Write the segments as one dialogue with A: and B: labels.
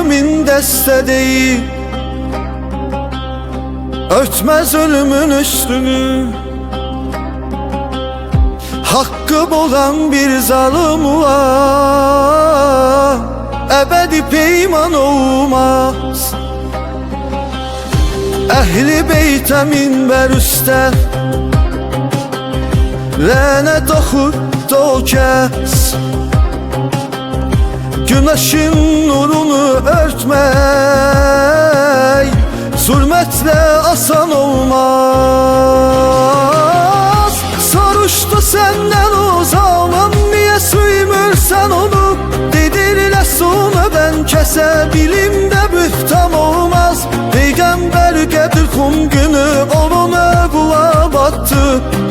A: mümin deste değil, örtmez ölümün üstünü. Hakkı olan bir zalim var, ebedi peyman olmaz. Ehli beyte minber üstə lənət oxutdu o kəs. Güneşin nurunu örtmək zulmətlə asan olmaz. Soruşdu səndən o zaman, niyə suymursan onu? Dedirlə sonu ben kəsə bilimdə bühtam olmaz. Peygamber Qədir Xum günü onun əvla battı.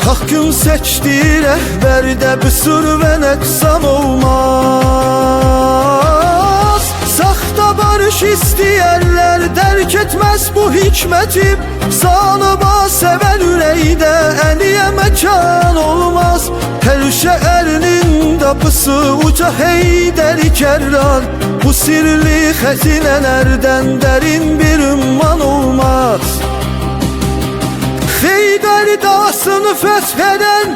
A: Hakkın seçtiği rehberde bir sür ve neksan olmaz. Saxta barış istəyərlər dərk etmez bu hikmeti. Sanıma seven ürəkdə əliyə məkan olmaz. Her şehrinin kapısı uca Heydər-i Kərrar. Bu sirli xəzinələrdən dərin bir ümman olmaz. Heydər dağısını fetheden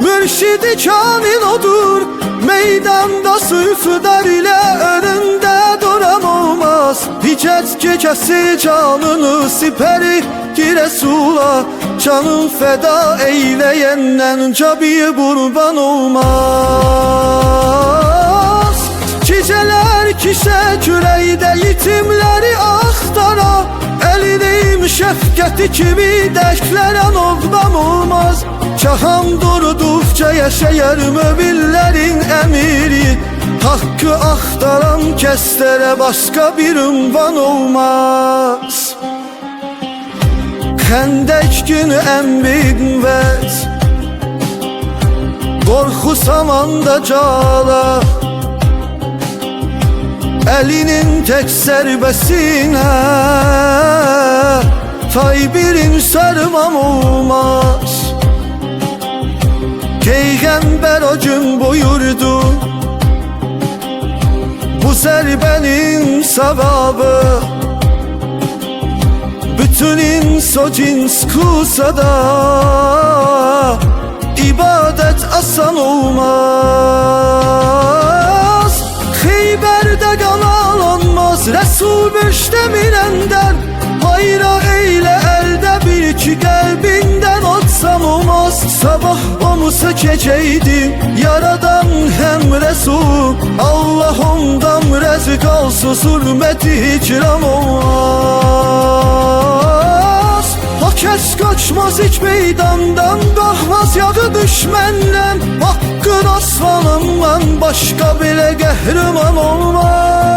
A: mürşidi kamil odur. Meydanda sülfüdar ile önünde duran olmaz. Hicret gecesi canını siperi ki Resul'a, canın feda eyleyenden cabi kurban olmaz. Geceler kişe küreyde yetimleri axtara, elindeyim şefkati kimi dəkleren oğlan olmaz. Cahan durdukça yaşayar müminlerin emiri. Hakkı axtaran kəslərə başka bir ünvan olmaz. Xəndək günü ən bilməz, qorxu samanda cala. Elinin tek serbesine Taybirin sarmam olmaz. Peygamber o gün buyurdu, bu zerbenin sevabı bütün inso cins kusada. İbadet asan olmaz. Xeybərdə qalan olmaz. Resul müştəmirəndən hayra eyle elde bir ki kalbinden atsam olmaz. Sabah onu sökeceydi yaradan hem Resul. Allah ondan rezik olsun, zulmeti hicran olmaz. O kes kaçmaz hiç meydandan, qalxmaz yağı düşmenden. Hakkın aslanından başka bile qəhrəman olmaz.